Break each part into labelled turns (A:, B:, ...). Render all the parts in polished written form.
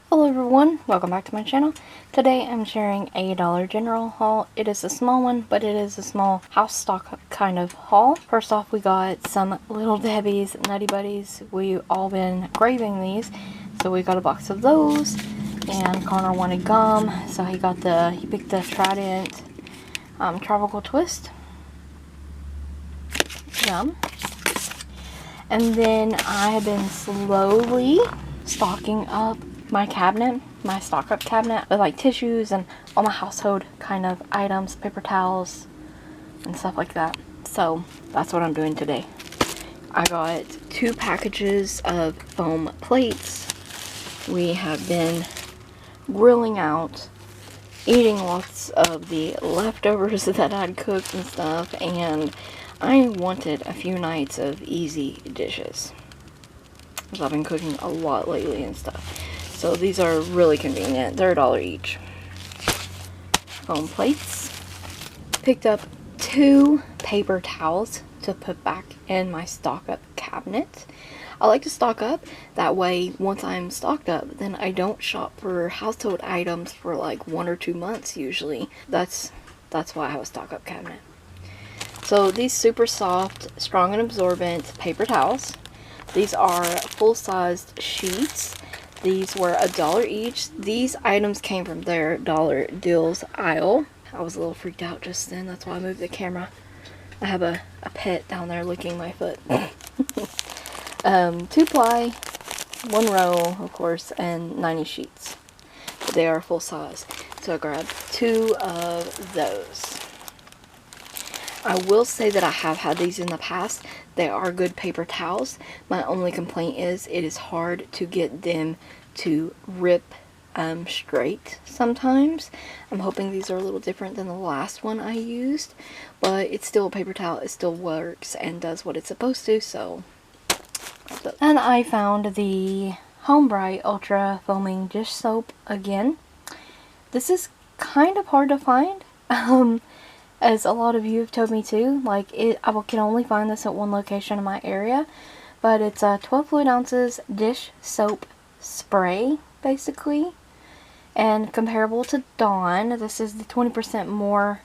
A: Hello everyone, welcome back to my channel. Today I'm sharing a Dollar General haul. It is a small one, but it is a small house stock kind of haul. First off, we got some Little Debbie's Nutty Buddies. We've all been craving these, so we got a box of those. And Connor wanted gum, so he picked the Trident Tropical Twist. Yum. And then I have been slowly stocking up my stock up cabinet with like tissues and all my household kind of items, paper towels and stuff like that. So that's what I'm doing today. I got 2 packages of foam plates. We have been grilling out, eating lots of the leftovers that I'd cooked and stuff, and I wanted a few nights of easy dishes because I've been cooking a lot lately and stuff. So these are really convenient. They're $1 each. Foam plates. Picked up 2 paper towels to put back in my stock up cabinet. I like to stock up. That way, once I'm stocked up, then I don't shop for household items for like 1 or 2 months usually. That's why I have a stock up cabinet. So these super soft, strong and absorbent paper towels. These are full-sized sheets. These were $1 each. These items came from their Dollar Deals aisle. I was a little freaked out just then. That's why I moved the camera. I have a pet down there licking my foot. 2-ply, 1 row, of course, and 90 sheets. But they are full size. So I grabbed 2 of those. I will say that I have had these in the past. They are good paper towels. My only complaint is it is hard to get them to rip straight sometimes. I'm hoping these are a little different than the last one I used, but it's still a paper towel. It still works and does what it's supposed to, so. And I found the Home Bright Ultra Foaming Dish Soap again. This is kind of hard to find. As a lot of you have told me too, like I can only find this at one location in my area, but it's 12 fluid ounces dish soap spray basically, and comparable to Dawn. This is the 20% more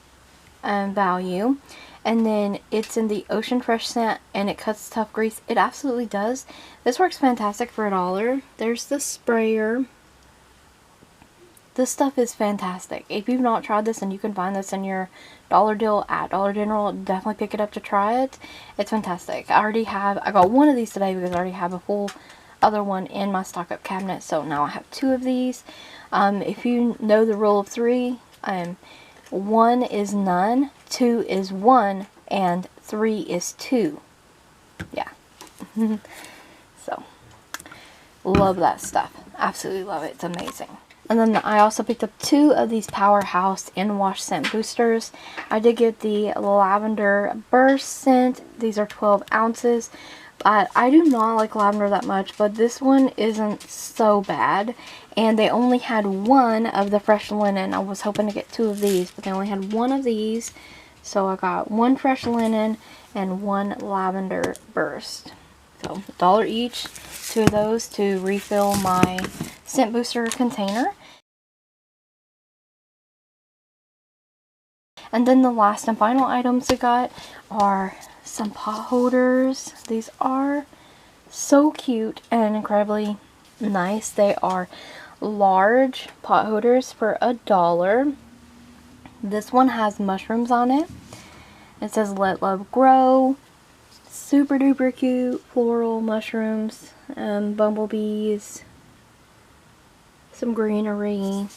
A: value, and then it's in the Ocean Fresh scent, and it cuts tough grease. It absolutely does. This works fantastic for $1. There's the sprayer. This stuff is fantastic. If you've not tried this and you can find this in your Dollar Deal at Dollar General, definitely pick it up to try it. It's fantastic. I got 1 of these today because I already have a full other one in my stock up cabinet. So now I have 2 of these. If you know the rule of 3, 1 is none, 2 is 1, and 3 is 2. Yeah. So, love that stuff. Absolutely love it. It's amazing. And then I also picked up 2 of these Powerhouse In-Wash Scent Boosters. I did get the Lavender Burst scent. These are 12 ounces. But I do not like lavender that much, but this one isn't so bad. And they only had 1 of the fresh linen. I was hoping to get 2 of these, but they only had 1 of these. So I got 1 fresh linen and 1 lavender burst. So $1 each, 2 of those to refill my scent booster container. And then the last and final items I got are some pot holders. These are so cute and incredibly nice. They are large pot holders for $1. This one has mushrooms on it. It says Let Love Grow. Super duper cute floral mushrooms, bumblebees, some greenery,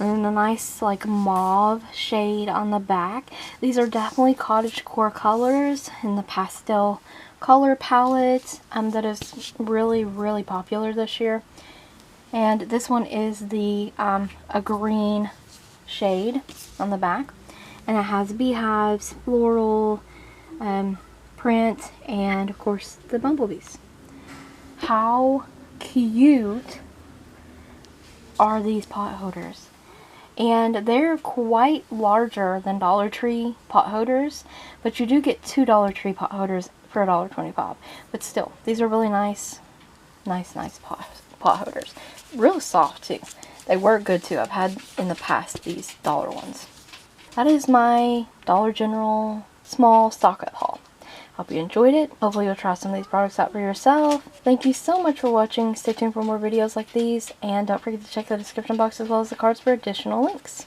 A: and a nice like mauve shade on the back. These are definitely cottagecore colors in the pastel color palette that is really popular this year. And this one is the a green shade on the back, and it has beehives, floral print, and of course the bumblebees. How cute are these pot holders? And they're quite larger than Dollar Tree pot holders, but you do get 2 Dollar Tree pot holders for $1.25. But still, these are really nice pot pot holders. Real soft too. They work good too. I've had in the past these dollar ones. That is my Dollar General small stock up haul. Hope you enjoyed it. Hopefully you'll try some of these products out for yourself. Thank you so much for watching. Stay tuned for more videos like these, and don't forget to check the description box as well as the cards for additional links.